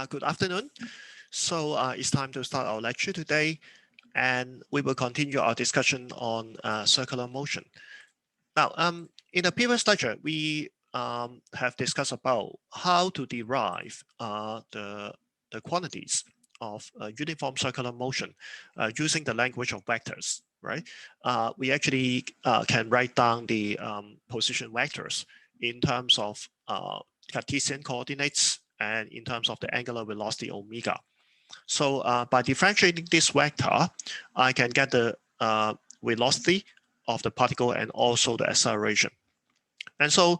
Good afternoon. So it's time to start our lecture today, and we will continue our discussion on circular motion. Now, in the previous lecture, we have discussed about how to derive the quantities of uniform circular motion using the language of vectors, right? We actually can write down the position vectors in terms of Cartesian coordinates and in terms of the angular velocity omega. So by differentiating this vector, I can get the velocity of the particle and also the acceleration. And so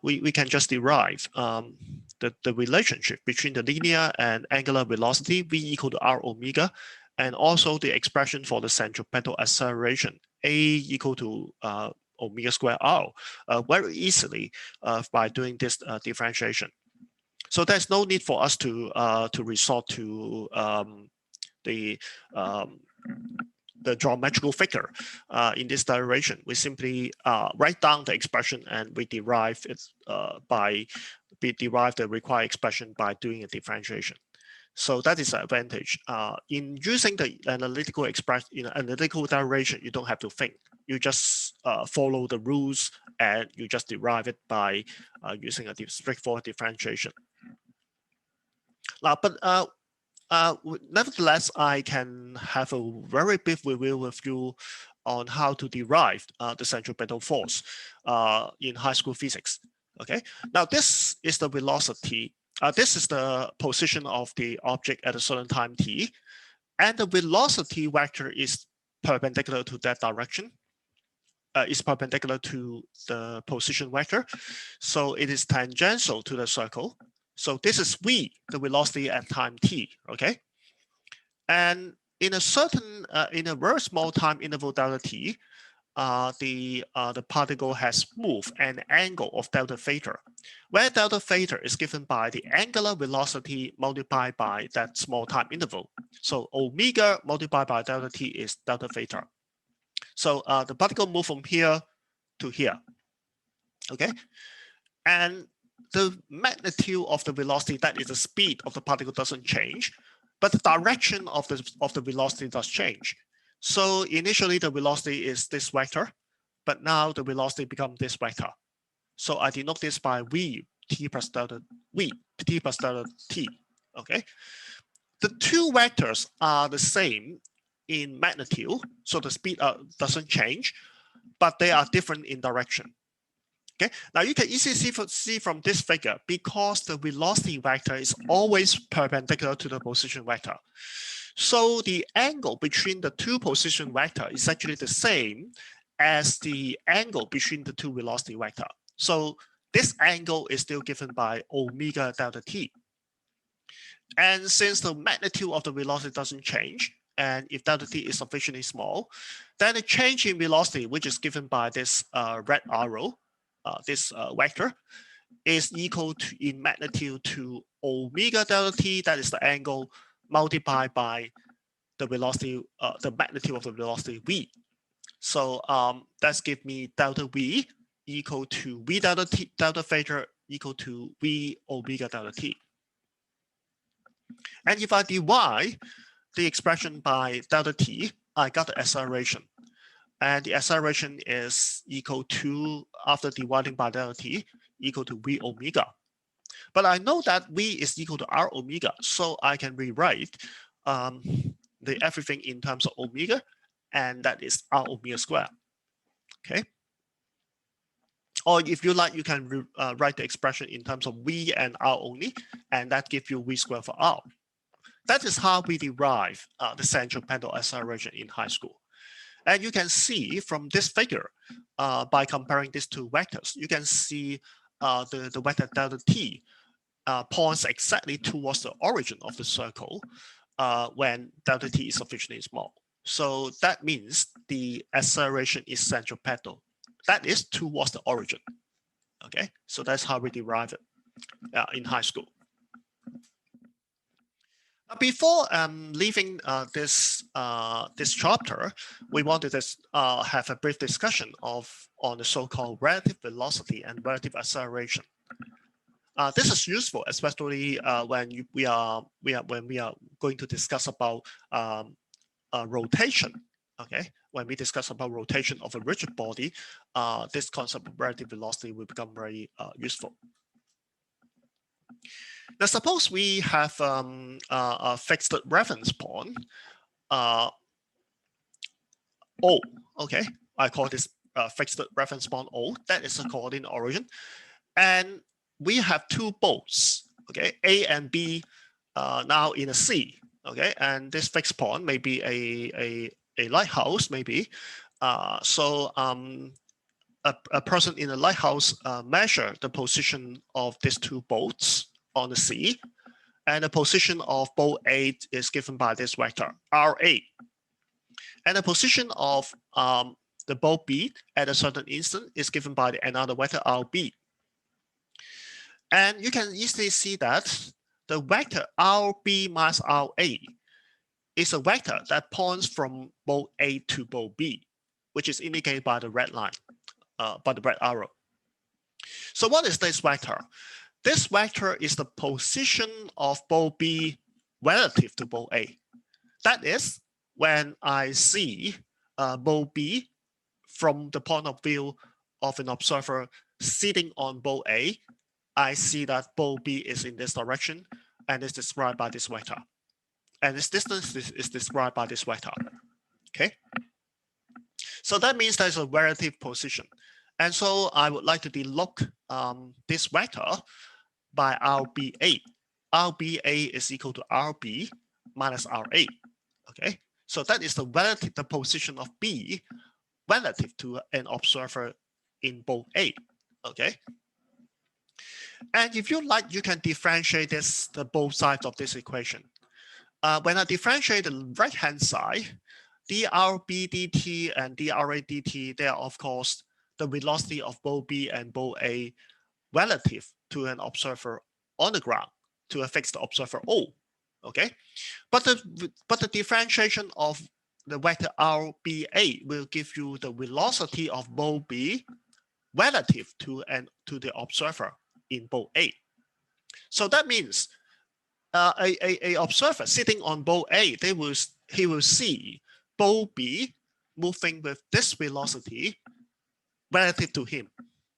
we can just derive the relationship between the linear and angular velocity v equal to r omega, and also the expression for the centripetal acceleration a equal to omega square r very easily by doing this differentiation. So there's no need for us to resort to the geometrical figure in this direction. We simply write down the expression and we derive it derive the required expression by doing a differentiation. So that is an advantage. In using the analytical expression in analytical direction, you don't have to think. You just follow the rules and you just derive it by using a straightforward differentiation. Now, but nevertheless, I can have a very brief review with you on how to derive the centripetal force in high school physics. Okay, now this is the velocity. This is the position of the object at a certain time t, and the velocity vector is perpendicular to that direction. Is perpendicular to the position vector, so it is tangential to the circle. So this is v, the velocity at time t. Okay, and in a certain, in a very small time interval delta t, the particle has moved an angle of delta theta, where delta theta is given by the angular velocity multiplied by that small time interval. So omega multiplied by delta t is delta theta. So the particle moves from here to here. Okay, and the magnitude of the velocity, that is the speed of the particle, doesn't change, but the direction of the velocity does change. So initially the velocity is this vector, but now the velocity becomes this vector. So I denote this by v t plus delta v t plus delta t. Okay, the two vectors are the same in magnitude, so the speed doesn't change, but they are different in direction. Okay, now you can easily see from this figure, because the velocity vector is always perpendicular to the position vector. So the angle between the two position vector is actually the same as the angle between the two velocity vector. So this angle is still given by omega delta t. And since the magnitude of the velocity doesn't change, and if delta t is sufficiently small, then the change in velocity, which is given by this red arrow, this vector, is equal to, in magnitude, to omega delta t, that is the angle, multiplied by the velocity, the magnitude of the velocity v. So that's give me delta v equal to v delta t, delta theta equal to v omega delta t. And if I divide the expression by delta t, I got the acceleration. And the acceleration is equal to, after dividing by delta t, equal to v omega. But I know that v is equal to r omega, so I can rewrite the everything in terms of omega, and that is r omega squared. Okay. Or if you like, you can write the expression in terms of v and r only, and that gives you v squared for r. That is how we derive the centripetal acceleration in high school. And you can see from this figure, by comparing these two vectors, you can see the vector delta t points exactly towards the origin of the circle when delta t is sufficiently small. So that means the acceleration is centripetal. That is towards the origin. Okay, so that's how we derive it in high school. Before leaving this chapter, we wanted to have a brief discussion on the so-called relative velocity and relative acceleration. This is useful, especially when we are going to discuss about rotation. Okay, when we discuss about rotation of a rigid body, this concept of relative velocity will become very useful. Now, suppose we have a fixed reference point, O. Okay, I call this fixed reference point O. That is a coordinate origin, and we have two boats. Okay, A and B now in a sea. Okay, and this fixed point may be a lighthouse, maybe. So a person in a lighthouse measure the position of these two boats on the sea, and the position of boat A is given by this vector RA, and the position of the boat B at a certain instant is given by another vector RB. And you can easily see that the vector RB minus RA is a vector that points from boat A to boat B, which is indicated by the red line, by the red arrow. So what is this vector? This vector is the position of boat B relative to boat A. That is, when I see boat B from the point of view of an observer sitting on boat A, I see that boat B is in this direction and is described by this vector. And its distance is described by this vector. Okay. So that means there's a relative position. And so I would like to denote this vector by RBA. RBA is equal to RB minus RA. Okay. So that is the position of B relative to an observer in boat A. Okay. And if you like, you can differentiate the both sides of this equation. When I differentiate the right-hand side, dRB dt and dRA dt, they are, of course, the velocity of boat B and boat A relative to an observer on the ground, to a fixed observer O. Okay, but the differentiation of the vector RBA will give you the velocity of boat B relative to the observer in boat A. So that means a observer sitting on boat A, he will see boat B moving with this velocity relative to him.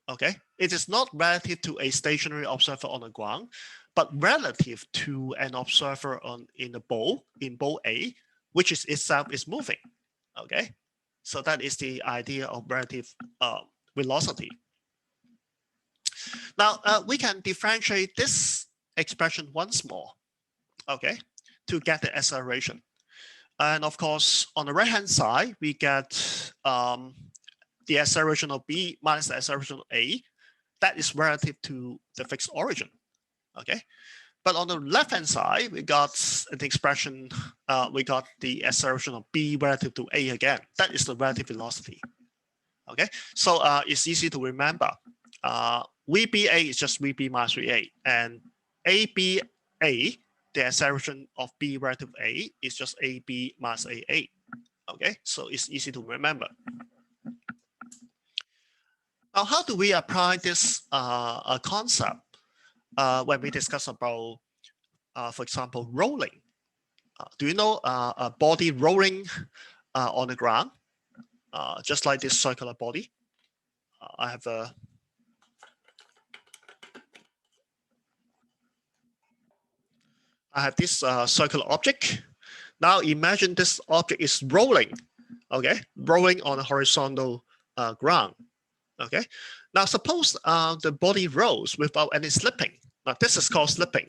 Okay, it is not relative to a stationary observer on the ground, but relative to an observer in boat A, which is itself is moving. Okay, so that is the idea of relative velocity. Now we can differentiate this expression once more. Okay, to get the acceleration. And of course, on the right-hand side, we get the acceleration of B minus the acceleration of A. That is relative to the fixed origin. Okay, but on the left-hand side, we got the expression, we got the acceleration of B relative to A again. That is the relative velocity. Okay, so it's easy to remember. VBA is just VB minus VA, and ABA, the acceleration of B relative to A, is just AB minus AA. Okay, so it's easy to remember. Now, how do we apply this concept when we discuss about, for example, rolling? Do you know a body rolling on the ground, just like this circular body? I have this circular object. Now imagine this object is rolling, okay, rolling on a horizontal ground. Okay, now suppose the body rolls without any slipping. Now this is called slipping.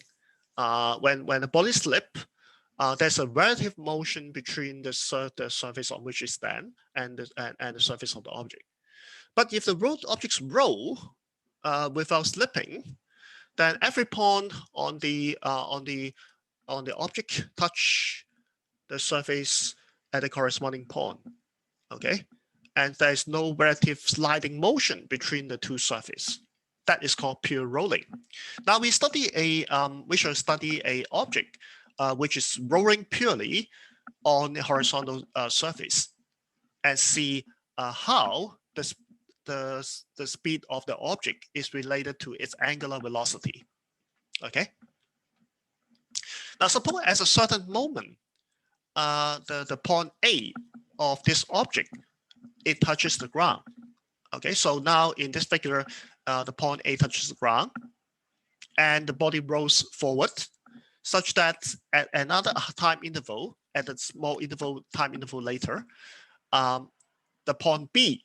When the body slips, there's a relative motion between the surface on which it stands and the surface of the object. But if the objects roll without slipping, then every point on the object touch the surface at the corresponding point. Okay, and there is no relative sliding motion between the two surfaces. That is called pure rolling. Now we shall study a object which is rolling purely on the horizontal surface, and see how the speed of the object is related to its angular velocity. Okay. Now suppose at a certain moment, the point A of this object, it touches the ground. Okay, so now in this figure, the point A touches the ground, and the body rolls forward, such that at another time interval, at a small time interval later, the point B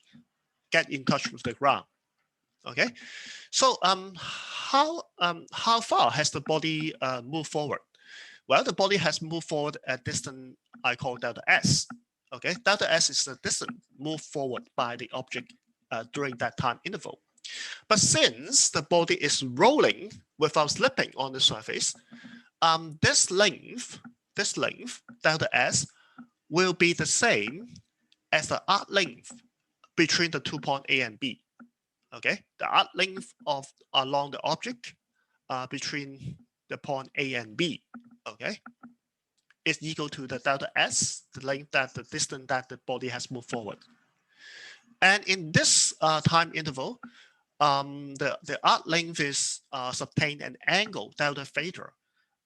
get in touch with the ground. Okay, so how far has the body moved forward? Well, the body has moved forward at distance I call delta S. Okay, delta S is the distance moved forward by the object during that time interval. But since the body is rolling without slipping on the surface, this length, delta S, will be the same as the arc length between the 2 points A and B. Okay, the arc length along the object between the point A and B. Okay, is equal to the delta S, the length the distance that the body has moved forward. And in this time interval, the arc length is subtained an angle delta theta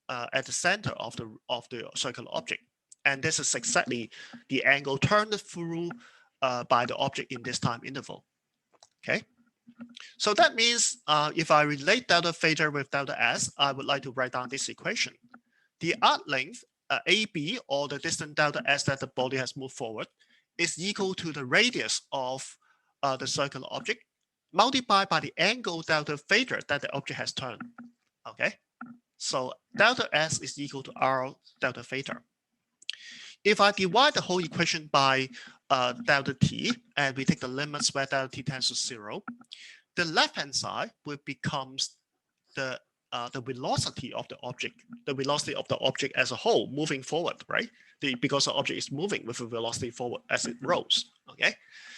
at the center of the circular object, and this is exactly the angle turned through by the object in this time interval. Okay, so that means if I relate delta theta with delta S, I would like to write down this equation. The arc length AB, or the distance delta S that the body has moved forward, is equal to the radius of the circular object multiplied by the angle delta theta that the object has turned. Okay, so delta S is equal to R delta theta. If I divide the whole equation by delta T, and we take the limits where delta T tends to 0, the left-hand side will becomes the velocity of the object, as a whole moving forward, right? Because the object is moving with a velocity forward as it rolls. Okay,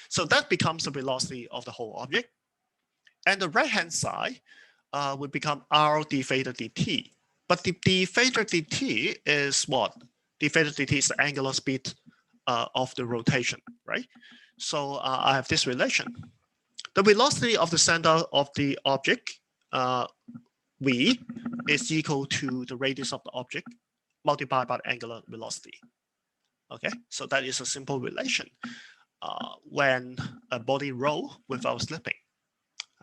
so that becomes the velocity of the whole object, and the right-hand side would become R d theta dt. But the d theta dt is what? D theta dt is the angular speed of the rotation, right? So I have this relation. The velocity of the center of the object, v, is equal to the radius of the object multiplied by the angular velocity. Okay, so that is a simple relation when a body roll without slipping.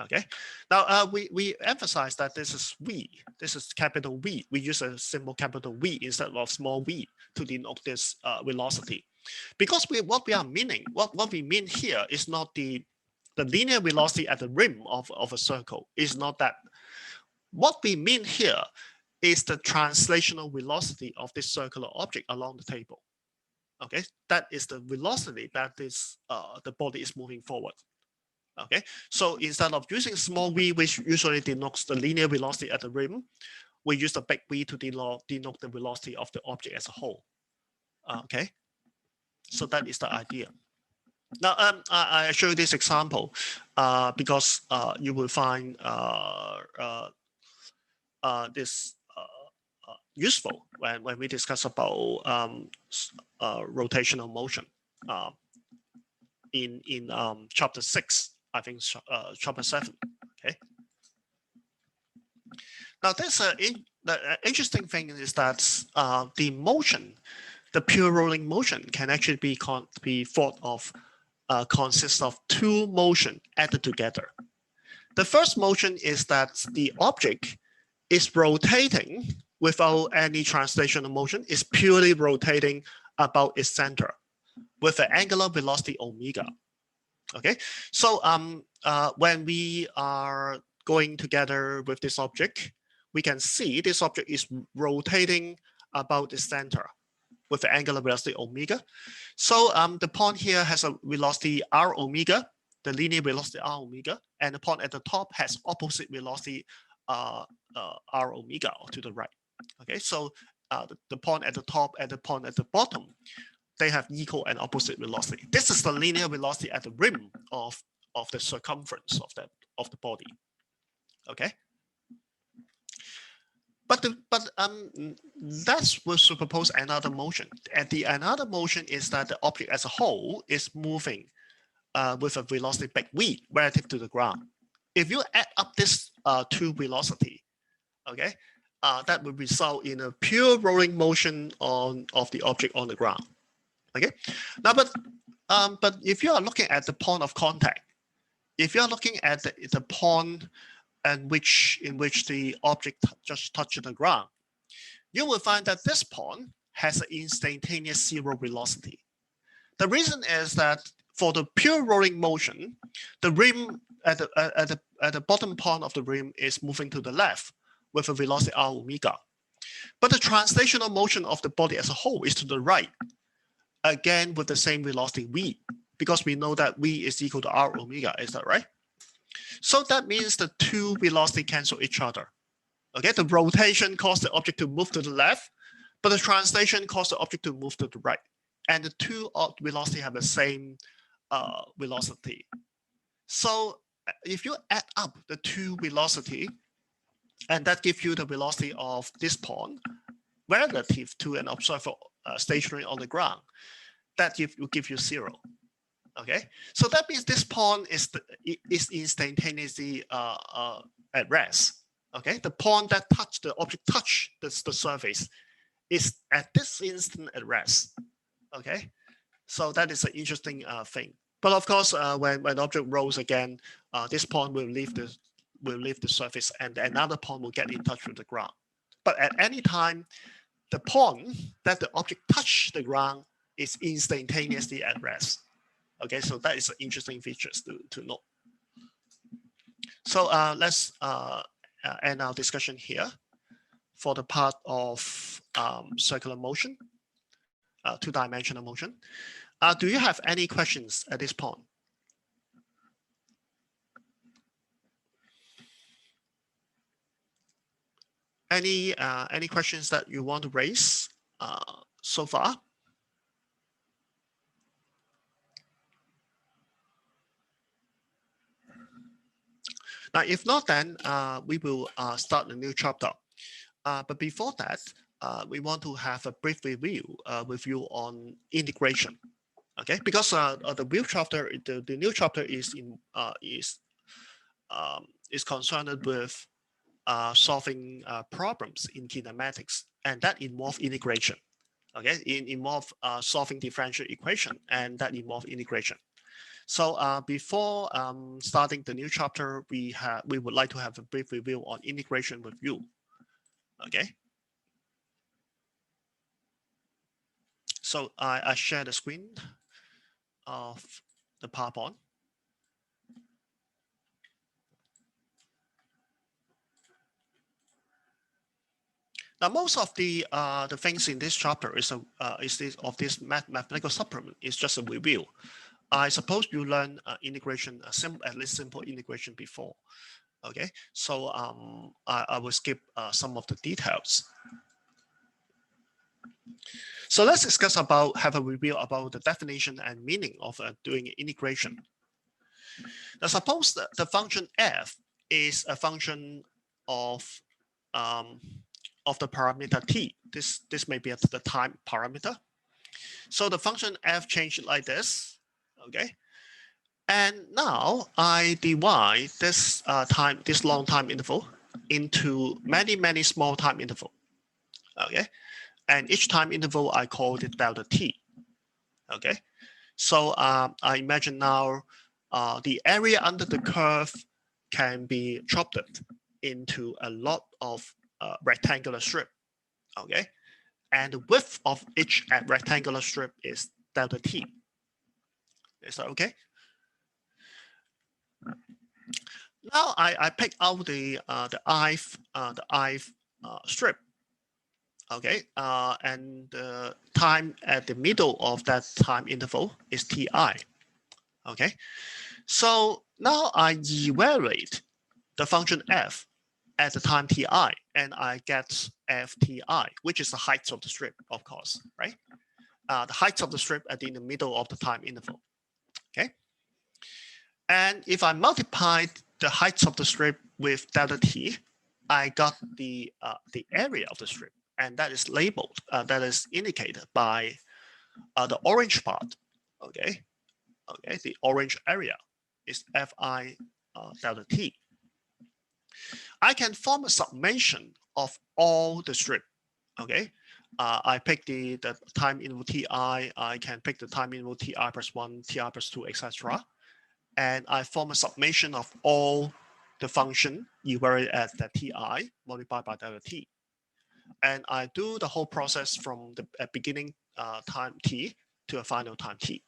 Okay, now we emphasize that this is V. This is capital V. We use a symbol capital V instead of small v to denote this velocity, because what we mean here is not the linear velocity at the rim of a circle. Is not that. What we mean here is the translational velocity of this circular object along the table. Okay, that is the velocity that is the body is moving forward. Okay, so instead of using small v, which usually denotes the linear velocity at the rim, we use the big V to denote the velocity of the object as a whole. Okay, so that is the idea. Now, I show you this example because you will find this useful when we discuss about rotational motion in chapter 6. I think chapter 7. Okay. Now, the interesting thing is that the motion, the pure rolling motion, can actually be thought of consists of two motion added together. The first motion is that the object is rotating without any translational motion. It's purely rotating about its center with an angular velocity omega. Okay, so when we are going together with this object, we can see this object is rotating about the center with the angular velocity omega. So the point here has a velocity r omega, the linear velocity r omega, and the point at the top has opposite velocity r omega to the right. Okay, so the point at the top and the point at the bottom, they have equal and opposite velocity. This is the linear velocity at the rim of the circumference of the body. Okay, but that will suppose another motion, and the another motion is that the object as a whole is moving with a velocity big V relative to the ground. If you add up this two velocity, okay, that will result in a pure rolling motion of the object on the ground. Okay. Now, but if you are looking at the point of contact, if you are looking at the point in which the object just touched the ground, you will find that this point has an instantaneous zero velocity. The reason is that for the pure rolling motion, the rim at the bottom point of the rim is moving to the left with a velocity r omega. But the translational motion of the body as a whole is to the right, again with the same velocity v, because we know that v is equal to r omega. Is that right? So that means the two velocity cancel each other. Okay, the rotation caused the object to move to the left, but the translation caused the object to move to the right. And the two velocity have the same velocity. So if you add up the two velocity, and that gives you the velocity of this point relative to an observer stationary on the ground, that will give you zero. Okay, so that means this point is instantaneously at rest. Okay, the point that the object touched the surface is at this instant at rest. Okay, so that is an interesting thing. But of course, when the object rolls again, this point will leave the surface, and another point will get in touch with the ground. But at any time, the point that the object touched the ground is instantaneously at rest. Okay, so that is an interesting feature to note. So let's end our discussion here for the part of circular motion, two-dimensional motion. Do you have any questions at this point? Any questions that you want to raise so far? Now, if not, then we will start a new chapter. But before that, we want to have a brief review with you on integration. Okay, because the new chapter, the new chapter is concerned with solving problems in kinematics, and that involves integration. Okay, it involves solving differential equation, and that involves integration. So before starting the new chapter, we would like to have a brief review on integration with you. Okay. So I share the screen of the PowerPoint. Now, most of the things in this chapter is this mathematical supplement is just a review. I suppose you learned integration, at least simple integration before. Okay, so I will skip some of the details. So let's discuss have a review about the definition and meaning of doing integration. Now, suppose that the function f is a function of the parameter t. This may be the time parameter. So the function f changed like this. Okay, and now I divide this long time interval into many small time interval. Okay, and each time interval I call it delta t. Okay, so I imagine now the area under the curve can be chopped into a lot of rectangular strip. Okay, and the width of each rectangular strip is delta t. Is that okay? Now I pick out the ith strip. Okay, and the time at the middle of that time interval is ti. Okay, so now I evaluate the function f at the time ti, and I get fti, which is the height of the strip, of course, right? The height of the strip at the middle of the time interval. Okay, and if I multiply the height of the strip with delta t, I got the area of the strip, and that is labeled, that is indicated by the orange part. Okay, okay, the orange area is fi delta t. I can form a summation of all the strip. Okay, I pick the time interval ti. I can pick the time interval ti plus 1, ti plus 2, etc. And I form a summation of all the function evaluated at the ti multiplied by delta t. And I do the whole process from the beginning time t to a final time t.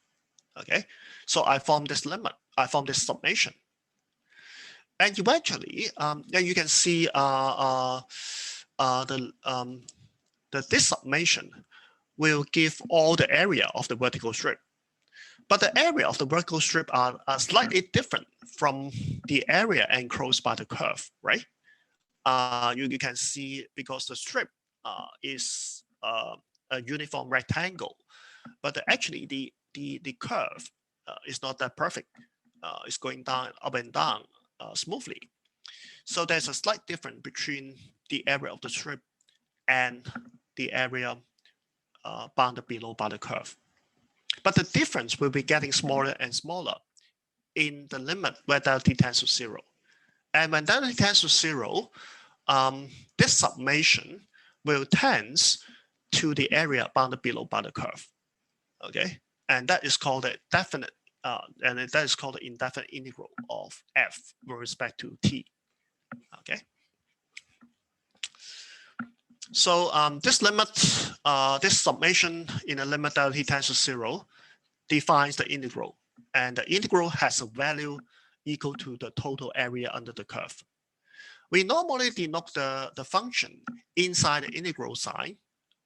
Okay, so I form this limit. I form this summation. And eventually, you can see this summation will give all the area of the vertical strip. But the area of the vertical strip are slightly different from the area enclosed by the curve, right? You can see because the strip is a uniform rectangle, but actually the curve is not that perfect. It's going down, up and down smoothly. So there's a slight difference between the area of the strip and the area bounded below by the curve. But the difference will be getting smaller and smaller in the limit where delta t tends to 0. And when delta t tends to 0, this summation will tend to the area bounded below by the curve. Okay, and that is called a definite, and that is called the indefinite integral of f with respect to t. Okay. So this limit, this summation in a limit delta t tends to 0 defines the integral, and the integral has a value equal to the total area under the curve. We normally denote the function inside the integral sign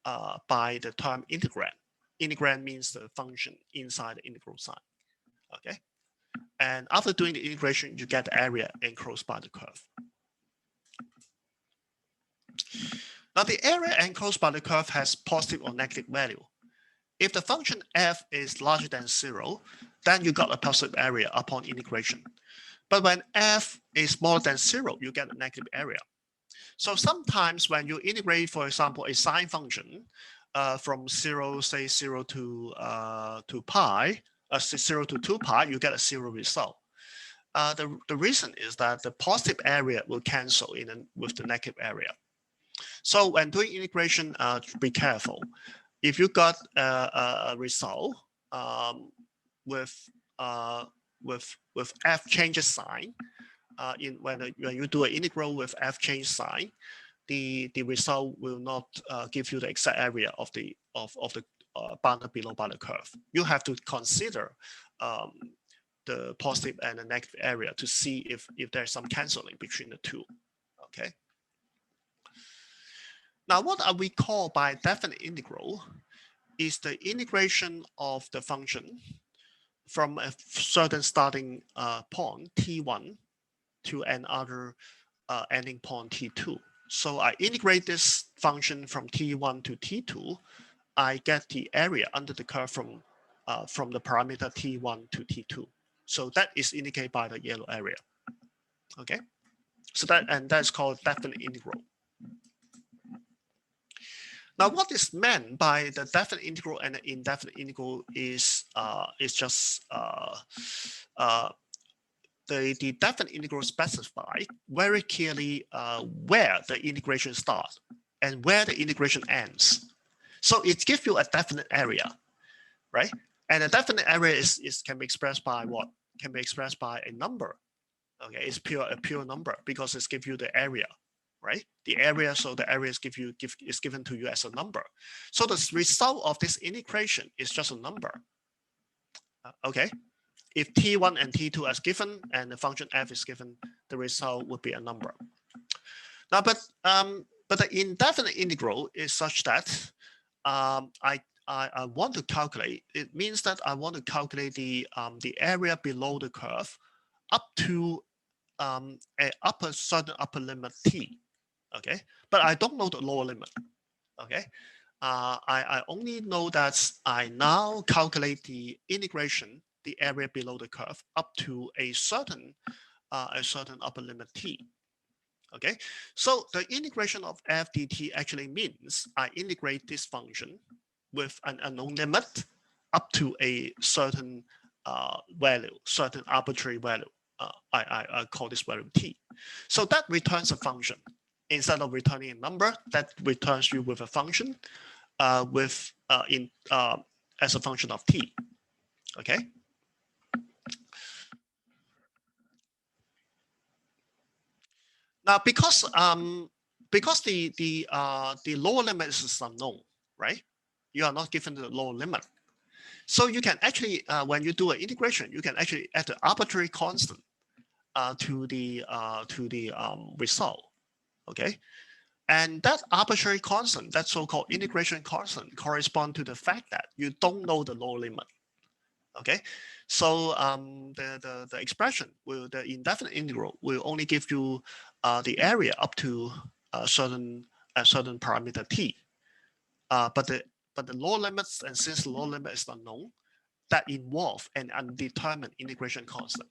by the term integrand. Integrand means the function inside the integral sign. Okay, and after doing the integration, you get the area enclosed by the curve. Now, the area enclosed by the curve has positive or negative value. If the function f is larger than 0, then you got a positive area upon integration. But when f is smaller than 0, you get a negative area. So sometimes when you integrate, for example, a sine function from 0, say 0 to pi, 0 to 2 pi, you get a 0 result. The reason is that the positive area will cancel with the negative area. So when doing integration, be careful. If you got a result with f changes sign, when you do an integral with f change sign, the result will not give you the exact area of the bounded below by the curve. You have to consider the positive and the negative area to see if there's some canceling between the two. Okay. Now, what we call by definite integral is the integration of the function from a certain starting point t1 to another ending point t2. So I integrate this function from t1 to t2. I get the area under the curve from the parameter t1 to t2. So that is indicated by the yellow area. Okay. So that's called definite integral. Now, what is meant by the definite integral and the indefinite integral is just the definite integral specify very clearly where the integration starts and where the integration ends. So it gives you a definite area, right? And a definite area can be expressed by what? Can be expressed by a number. Okay, it's a pure number because it gives you the area. Right, the area, so the area is given to you as a number. So the result of this integration is just a number. Okay, if t1 and t2 are given and the function f is given, the result would be a number. Now, but the indefinite integral is such that I want to calculate. It means that I want to calculate the area below the curve up to a certain upper limit t. Okay, but I don't know the lower limit. Okay, I only know that I now calculate the integration, the area below the curve, up to a certain upper limit t. Okay, so the integration of f dt actually means I integrate this function with an unknown limit up to a certain value, certain arbitrary value. I call this value t. So that returns a function. instead of returning a number, that returns you with a function as a function of t. Okay. Now, because the lower limit is unknown, right? You are not given the lower limit, so you can actually when you do an integration, you can actually add an arbitrary constant to the result. Okay, and that arbitrary constant, that so-called integration constant, correspond to the fact that you don't know the lower limit. Okay, so the expression will, the indefinite integral will only give you the area up to a certain parameter t. But the lower limits, and since the lower limit is unknown, that involve an undetermined integration constant.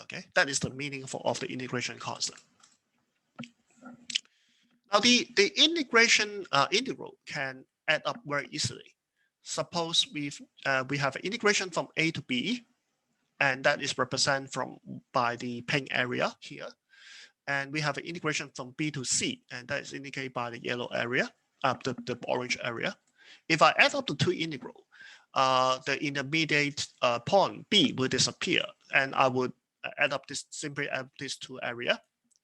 Okay, that is the meaning of the integration constant. Now the integration integral can add up very easily. Suppose we have an integration from a to b, and that is represented by the pink area here. And we have an integration from b to c, and that is indicated by the yellow area, the orange area. If I add up the two integral, the intermediate point b will disappear, and I would simply add these two area,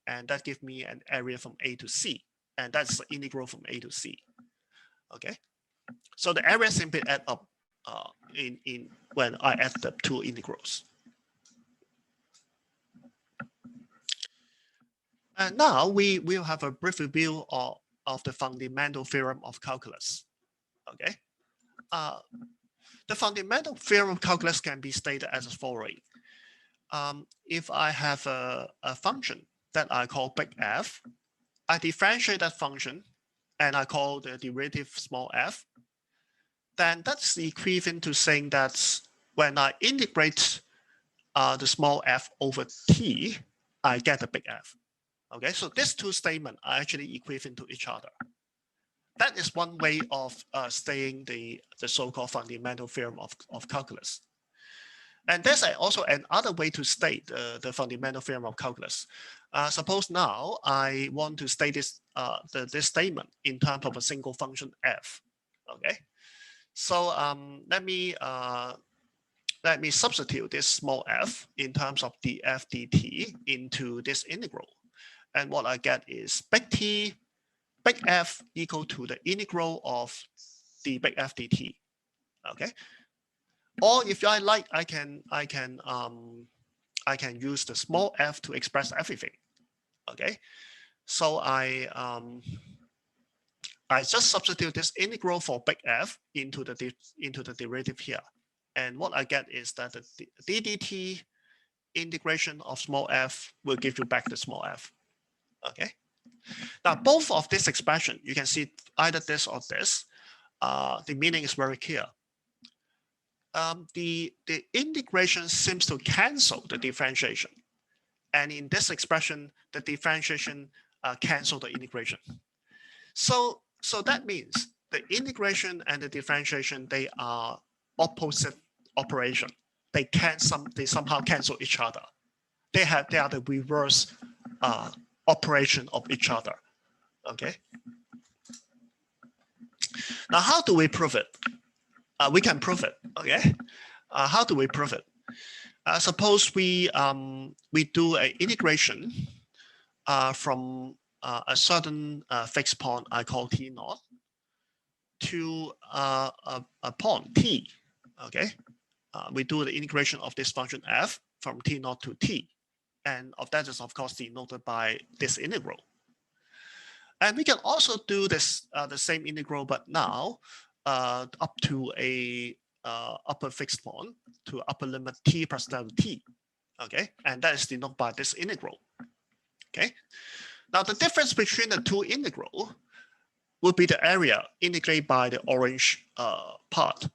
and that gives me an area from a to c, and that's the integral from a to c. Okay, so the area simply add up when I add the two integrals. And now we will have a brief review of the fundamental theorem of calculus. Okay, the fundamental theorem of calculus can be stated as following. If I have a function that I call big F, I differentiate that function and I call the derivative small f, then that's equivalent to saying that when I integrate the small f over t, I get a big F. Okay, so these two statements are actually equivalent to each other. That is one way of stating the so-called fundamental theorem of calculus. And there's also another way to state the fundamental theorem of calculus. Suppose now I want to state this statement in terms of a single function f. Okay, so let me substitute this small f in terms of df dt into this integral, and what I get is big F equal to the integral of the big F dt. Okay. Or if I like, I can use the small f to express everything. Okay, so I just substitute this integral for big F into the derivative here, and what I get is that the ddt integration of small f will give you back the small f. Okay, now both of this expression, you can see either this or this. The meaning is very clear. The integration seems to cancel the differentiation, and in this expression, the differentiation cancel the integration. So that means the integration and the differentiation, they are opposite operation. They somehow cancel each other. They are the reverse operation of each other. Okay. Now, how do we prove it? We can prove it. Okay. How do we prove it? Suppose we do an integration from a certain fixed point I call t naught to a point t. Okay. We do the integration of this function f from t naught to t, and that is of course denoted by this integral. And we can also do this the same integral, but now up to a upper fixed point to upper limit t plus delta t. Okay, and that is denoted by this integral. Okay, now the difference between the two integral would be the area integrated by the orange part.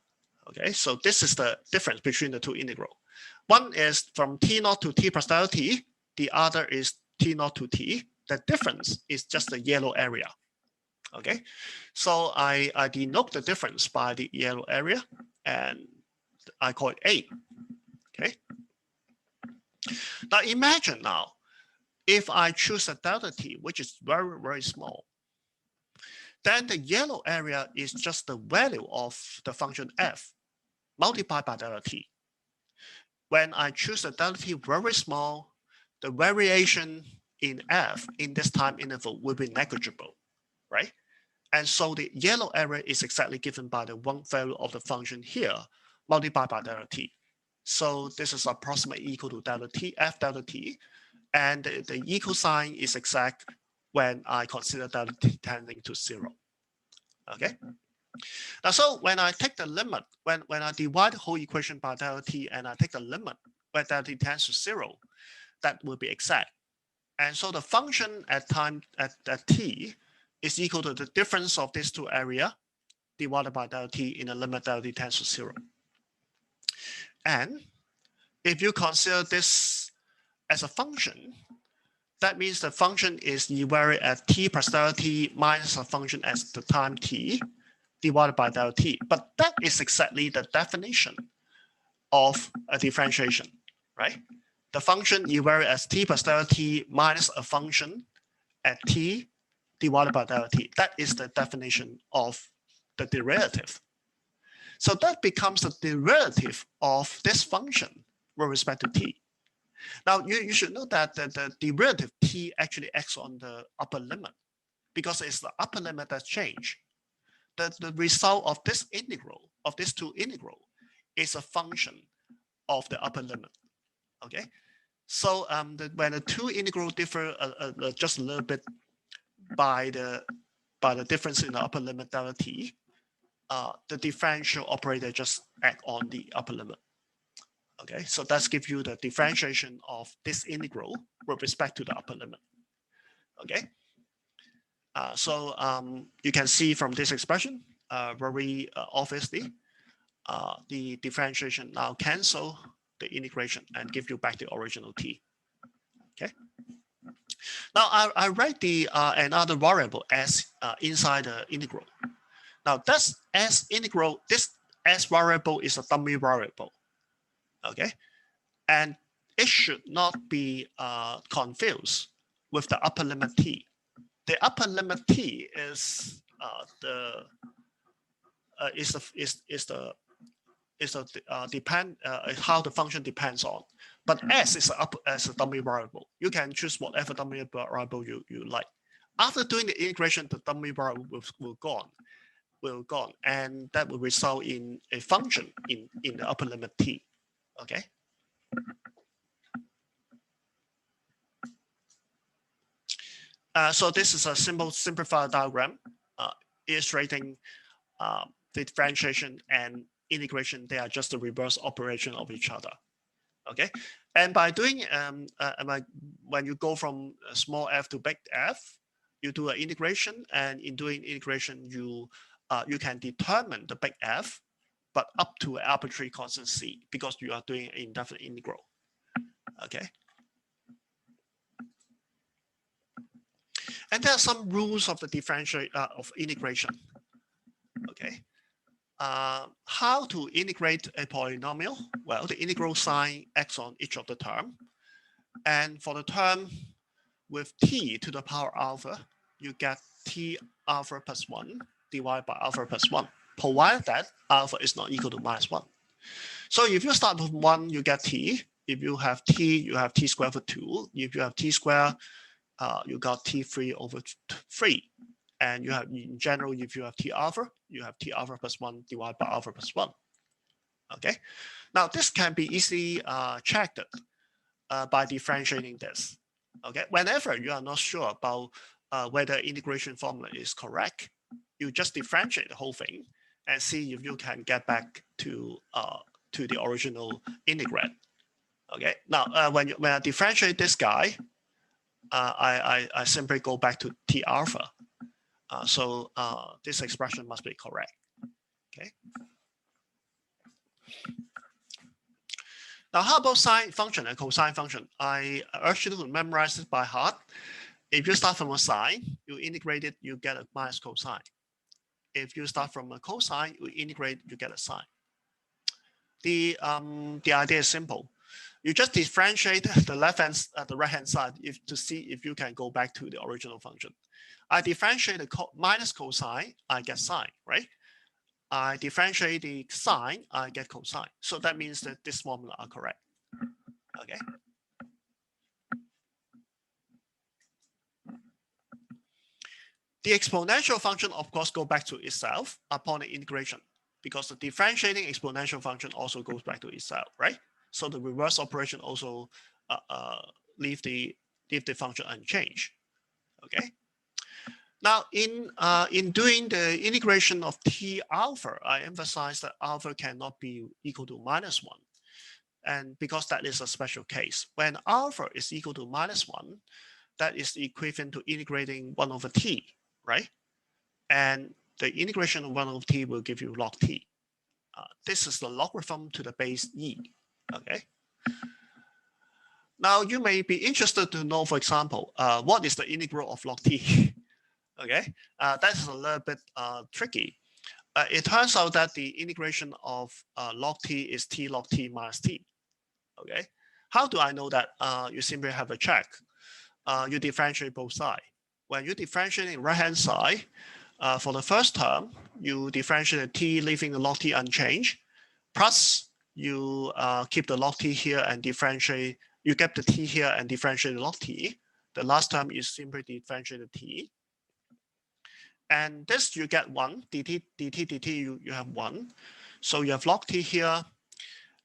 Okay, so this is the difference between the two integral. One is from t naught to t plus delta t. The other is t naught to t. The difference is just the yellow area. Okay, so I denote the difference by the yellow area, and I call it A. Okay. Now imagine now if I choose a delta t, which is very, very small, then the yellow area is just the value of the function f multiplied by delta t. When I choose a delta t very small, the variation in f in this time interval will be negligible, right? And so the yellow area is exactly given by the one value of the function here multiplied by delta t. So this is approximately equal to delta t, f delta t, and the equal sign is exact when I consider delta t tending to 0. Okay. Now, so when I take the limit, when I divide the whole equation by delta t and I take the limit when delta t tends to 0, that will be exact. And so the function at time at t is equal to the difference of these two areas divided by delta t in the limit delta t tends to 0. And if you consider this as a function, that means the function is evaluated at t plus delta t minus a function as the time t divided by delta t. But that is exactly the definition of a differentiation, right? The function evaluated as t plus delta t minus a function at t divided by delta t. That is the definition of the derivative. So that becomes the derivative of this function with respect to t. Now, you should know that the derivative t actually acts on the upper limit because it's the upper limit that changed. The result of this integral, of these two integral, is a function of the upper limit. Okay, so when the two integral differ just a little bit by the difference in the upper limit delta t, the differential operator just act on the upper limit. Okay, so that's give you the differentiation of this integral with respect to the upper limit. Okay, so you can see from this expression very obviously the differentiation now cancel the integration and give you back the original t. Okay. Now I write the another variable s inside the integral. Now that's s integral. This s variable is a dummy variable. Okay, and it should not be confused with the upper limit t. The upper limit t is how the function depends on. But s is up as a dummy variable. You can choose whatever dummy variable you like. After doing the integration, the dummy variable will gone, and that will result in a function in the upper limit t. Okay. So this is a simplified diagram illustrating the differentiation and integration. They are just the reverse operation of each other. Okay, and by doing when you go from small f to big F, you do an integration, and in doing integration, you can determine the big F, but up to an arbitrary constant c because you are doing an indefinite integral. Okay. And there are some rules of the differential of integration. Okay. How to integrate a polynomial? Well, the integral sign acts on each of the term. And for the term with t to the power alpha, you get t alpha plus 1 divided by alpha plus 1, provided that alpha is not equal to -1. So if you start with 1, you get t. If you have t, you have t squared for 2. If you have t squared, you got t3 over 3. And you have, in general, if you have t alpha, you have t alpha plus 1 divided by alpha plus 1. Okay. Now, this can be easily checked by differentiating this. Okay. Whenever you are not sure about whether integration formula is correct, you just differentiate the whole thing and see if you can get back to the original integrand. Okay. Now, when I differentiate this guy, I simply go back to t alpha. So this expression must be correct. Okay. Now, how about sine function and cosine function? I urge you to memorize it by heart. If you start from a sine, you integrate it, you get a minus cosine. If you start from a cosine, you integrate, you get a sine. The idea is simple. You just differentiate the the right hand side to see if you can go back to the original function. I differentiate the minus cosine, I get sine, right? I differentiate the sine, I get cosine. So that means that this formula are correct. Okay. The exponential function, of course, go back to itself upon the integration, because the differentiating exponential function also goes back to itself, right? So the reverse operation also leave the function unchanged. Okay. Now, in doing the integration of T alpha, I emphasize that alpha cannot be equal to -1. And because that is a special case. When alpha is equal to -1, that is equivalent to integrating 1 over t, right? And the integration of 1 over t will give you log t. This is the logarithm to the base e, okay? Now, you may be interested to know, for example, what is the integral of log t? Okay, that is a little bit tricky. It turns out that the integration of log t is t log t minus t. Okay, how do I know that? You simply have a check. You differentiate both sides. When you differentiate the right-hand side, for the first term, you differentiate t, leaving the log t unchanged. Plus, you keep the log t here and differentiate. You get the t here and differentiate the log t. The last term is simply differentiate the t. And this you get 1, dt, you have 1. So you have log t here.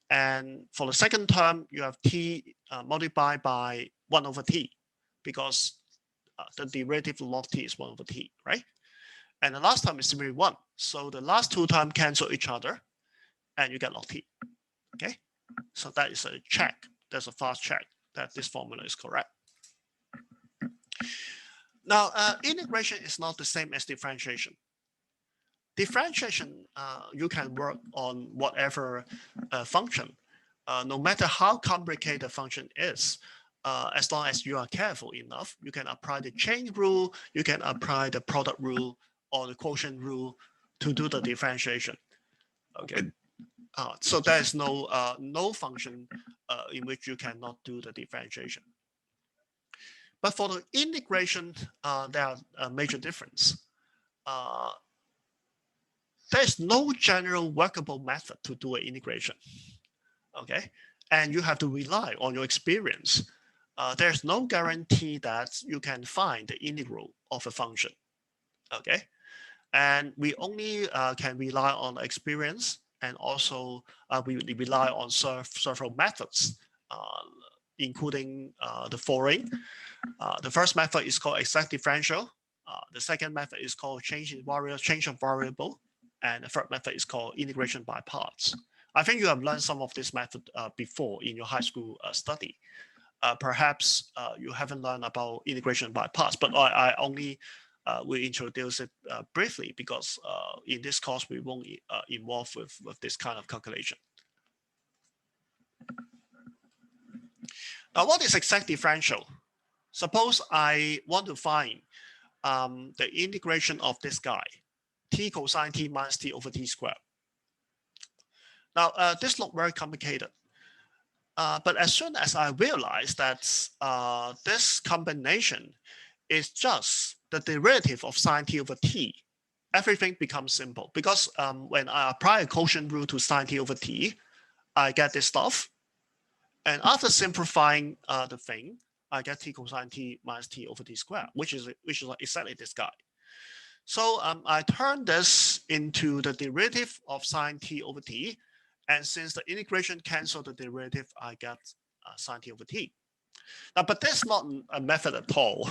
And for the second term, you have t multiplied by 1 over t, because the derivative of log t is 1 over t, right? And the last term is simply 1. So the last two terms cancel each other, and you get log t, okay? So that is a check. That's a fast check that this formula is correct. Now, integration is not the same as differentiation. Differentiation, you can work on whatever function, no matter how complicated the function is. As long as you are careful enough, you can apply the chain rule, you can apply the product rule or the quotient rule to do the differentiation. Okay, so there is no function in which you cannot do the differentiation. But for the integration, there are a major difference. There is no general workable method to do an integration, okay? And you have to rely on your experience. There's no guarantee that you can find the integral of a function, okay? And we only can rely on experience, and also we rely on several methods, including the following. The first method is called exact differential. The second method is called change of variable. And the third method is called integration by parts. I think you have learned some of this method before in your high school study. Perhaps you haven't learned about integration by parts, but I only will introduce it briefly, because in this course, we won't involve with this kind of calculation. Now, what is exact differential? Suppose I want to find the integration of this guy, t cosine t minus t over t squared. Now, this looks very complicated. But as soon as I realize that this combination is just the derivative of sine t over t, everything becomes simple. Because when I apply a quotient rule to sine t over t, I get this stuff. And after simplifying the thing, I get t cosine t minus t over t squared, which is exactly this guy. So I turn this into the derivative of sine t over t. And since the integration cancels the derivative, I get sine t over t. Now, but that's not a method at all.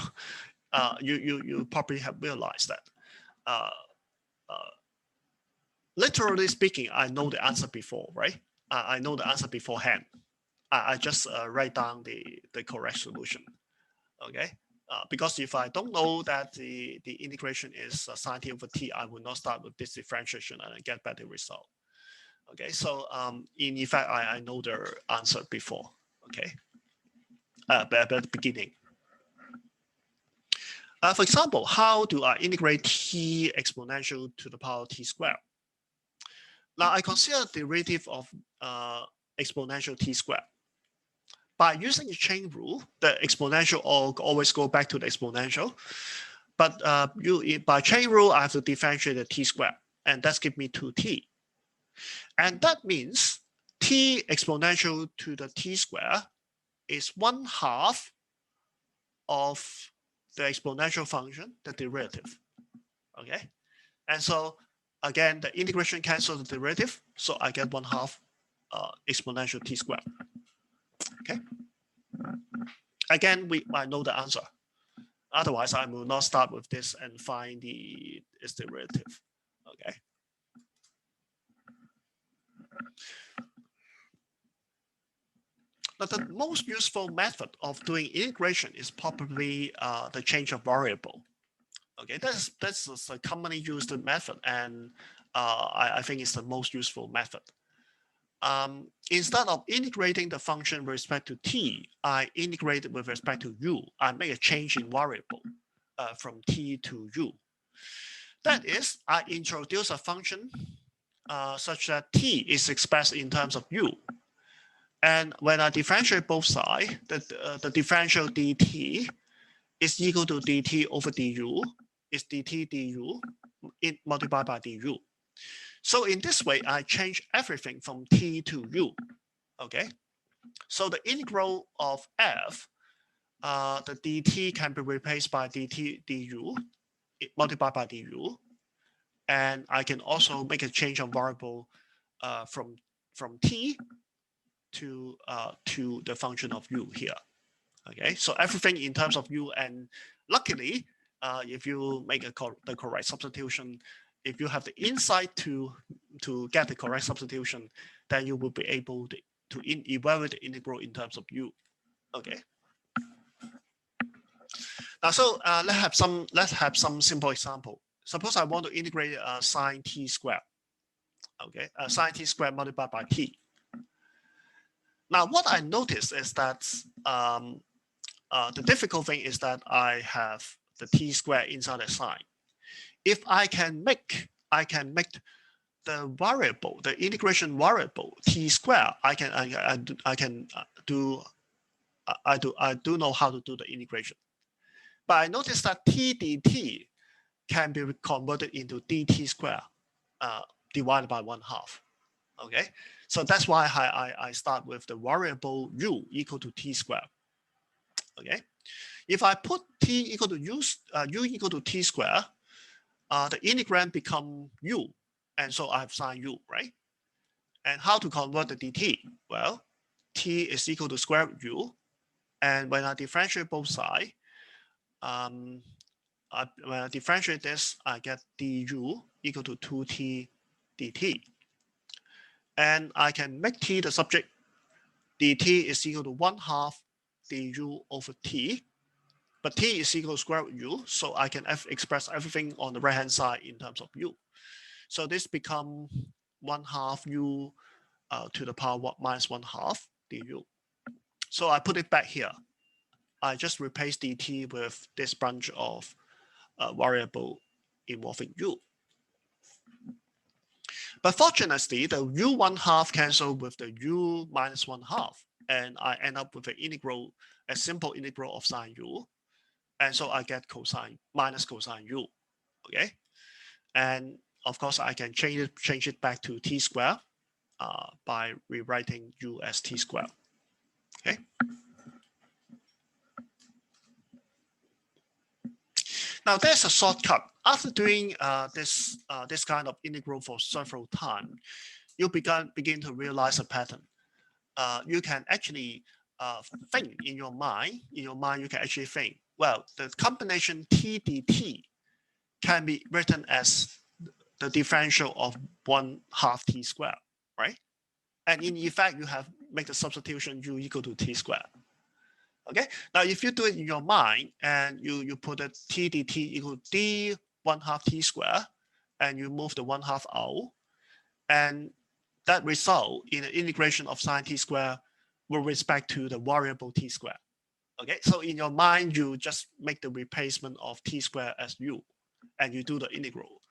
You probably have realized that. Literally speaking, I know the answer before, right? I know the answer beforehand. I just write down the correct solution, okay? Because if I don't know that the integration is sine t over t, I will not start with this differentiation and get back the result. Okay, so in effect, I know the answer before, okay? At the beginning. For example, how do I integrate t exponential to the power t squared? Now, I consider the derivative of exponential t squared. by using the chain rule, the exponential always go back to the exponential. But by chain rule, I have to differentiate the t squared, and that's give me 2t. And that means t exponential to the t squared is 1/2 of the exponential function, the derivative. Okay, and so again, the integration cancels the derivative, so I get 1/2 exponential t squared. Okay. Again, I know the answer. Otherwise, I will not start with this and find its derivative. Okay. But the most useful method of doing integration is probably the change of variable. Okay, that's a commonly used method, and I think it's the most useful method. Instead of integrating the function with respect to t, I integrate it with respect to u. I make a change in variable from t to u. That is, I introduce a function such that t is expressed in terms of u. And when I differentiate both sides, the differential dt is equal to dt over du, is dt du multiplied by du. So in this way, I change everything from t to u. Okay, so the integral of f, the dt can be replaced by dt du multiplied by du, and I can also make a change of variable from t to the function of u here. Okay, so everything in terms of u, and luckily, if you make the correct substitution, if you have the insight to get the correct substitution, then you will be able to evaluate the integral in terms of u. Okay. Now, so let's have some simple example. Suppose I want to integrate sine t squared. Okay, sine t squared multiplied by t. Now, what I noticed is that the difficult thing is that I have the t squared inside the sine. If I can make the variable, the integration variable t squared, I do know how to do the integration. But I noticed that t dt can be converted into dt squared divided by 1/2. Okay, so that's why I start with the variable u equal to t squared. Okay, if I put t equal to u equal to t squared, the integrand become u, and so I have sine u, right? And how to convert the dt? Well, t is equal to square root u, and when I differentiate both sides, when I differentiate this, I get du equal to 2t dt. And I can make t the subject. Dt is equal to 1/2 du over t. But t is equal to square root u, so I can express everything on the right-hand side in terms of u. So this becomes 1/2 u to the power minus 1/2 du. So I put it back here. I just replace dt with this bunch of variable involving u. But fortunately, the u 1/2 cancel with the u minus 1/2, and I end up with an integral, a simple integral of sine u. And so I get cosine minus cosine u. Okay, and of course I can change it back to t squared by rewriting u as t squared. Okay. Now there's a shortcut. After doing this kind of integral for several times, you begin to realize a pattern. You can actually think in your mind. In your mind, you can actually think, well, the combination t dt can be written as the differential of 1/2 t squared, right? And in effect, you have make the substitution u equal to t squared. Okay. Now, if you do it in your mind and you put a t dt equal to d 1/2 t squared, and you move the 1/2 out, and that result in the integration of sine t squared with respect to the variable t squared. Okay, so in your mind, you just make the replacement of t squared as u, and you do the integral.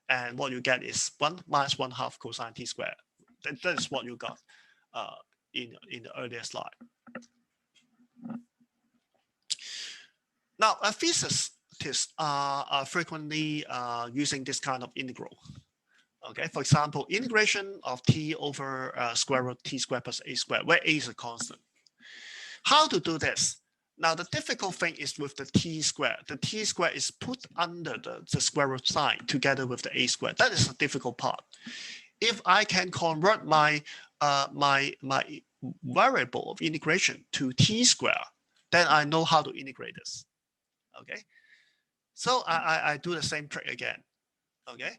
And what you get is 1 minus 1/2 cosine t squared. That is what you got in the earlier slide. Now, physicists are frequently using this kind of integral. Okay, for example, integration of t over square root t squared plus a squared, where a is a constant. How to do this? Now, the difficult thing is with the t squared. The t squared is put under the square root sign together with the a squared. That is the difficult part. If I can convert my variable of integration to t squared, then I know how to integrate this. Okay, so I do the same trick again. Okay,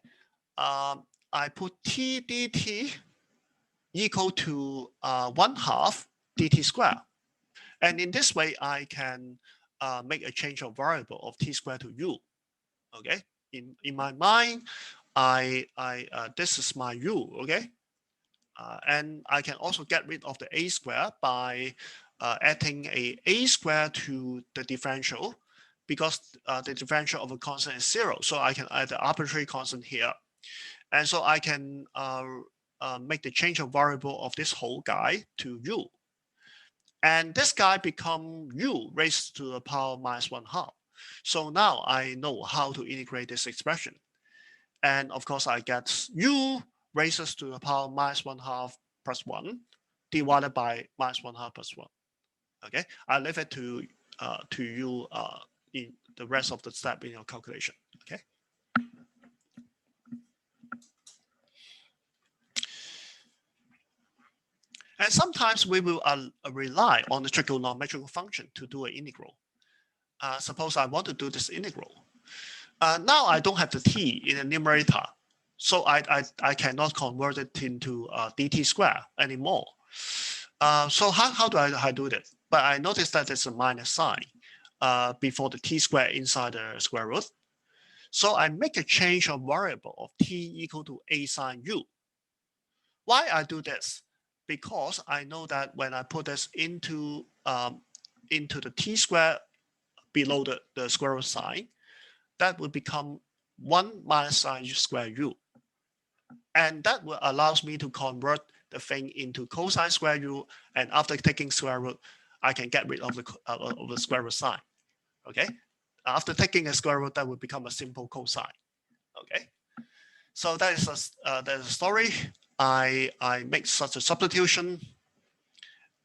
I put t dt equal to 1/2 dt squared. And in this way, I can make a change of variable of t squared to u. Okay, in my mind, this is my u. Okay, and I can also get rid of the a square by adding a square to the differential, because the differential of a constant is 0. So I can add the arbitrary constant here, and so I can make the change of variable of this whole guy to u. And this guy become u raised to the power minus 1/2. So now I know how to integrate this expression. And of course, I get u raises to the power minus 1/2 plus 1 divided by minus 1/2 plus 1. Okay, I leave it to you in the rest of the step in your calculation. Okay. And sometimes we will rely on the trigonometrical function to do an integral. Suppose I want to do this integral. Now I don't have the t in the numerator, so I cannot convert it into dt squared anymore. So how do I do that? But I noticed that there's a minus sign before the t squared inside the square root. So I make a change of variable of t equal to a sine u. Why I do this? Because I know that when I put this into the t squared below the square root sign, that will become 1 minus sine square u. And that will allows me to convert the thing into cosine square u. And after taking square root, I can get rid of the square root sign. Okay. After taking a square root, that will become a simple cosine. Okay. So that is a story. I make such a substitution,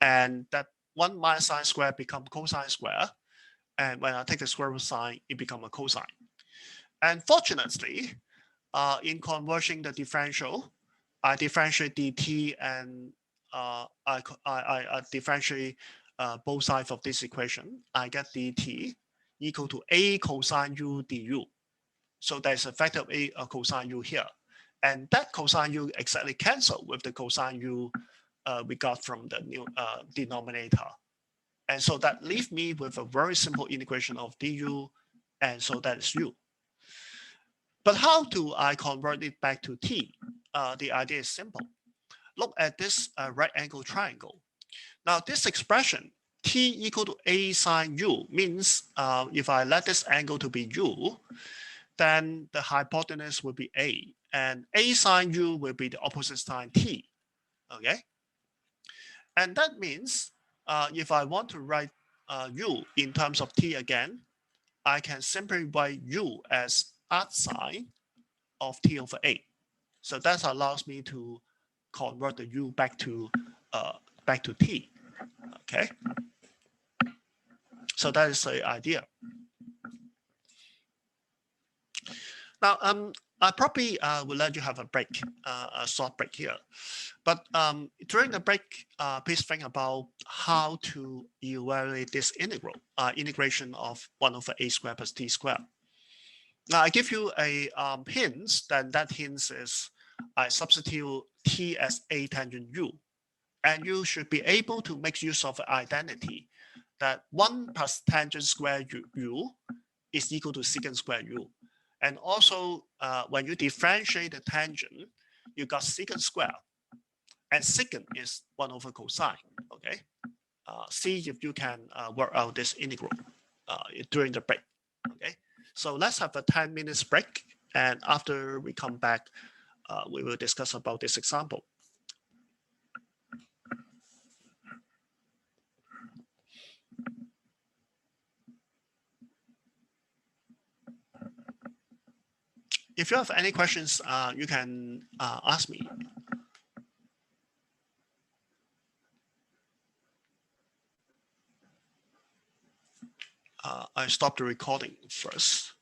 and that 1 minus sine square become cosine square. And when I take the square root sign, it becomes a cosine. And fortunately, in converting the differential, I differentiate dt, and I differentiate both sides of this equation. I get dt equal to a cosine u du. So there's a factor of a cosine u here. And that cosine u exactly cancel with the cosine u we got from the new denominator. And so that leaves me with a very simple integration of du, and so that is u. But how do I convert it back to t? The idea is simple. Look at this right angle triangle. Now this expression, t equal to a sine u, means if I let this angle to be u, then the hypotenuse will be a, and a sine u will be the opposite sine t. Okay? And that means if I want to write u in terms of t again, I can simply write u as arc sine of t over a. So that allows me to convert the u back to t. Okay. So that is the idea. Now, I probably will let you have a break, a short break here. But during the break, please think about how to evaluate this integral, integration of 1 over a squared plus t squared. Now, I give you a hint, then that hint is I substitute t as a tangent u. And you should be able to make use of the identity that 1 plus tangent square u is equal to secant square u. And also, when you differentiate the tangent, you got secant square. And secant is 1 over cosine. Okay. See if you can work out this integral during the break. Okay. So let's have a 10 minutes break. And after we come back, we will discuss about this example. if you have any questions, you can ask me. I stopped the recording first.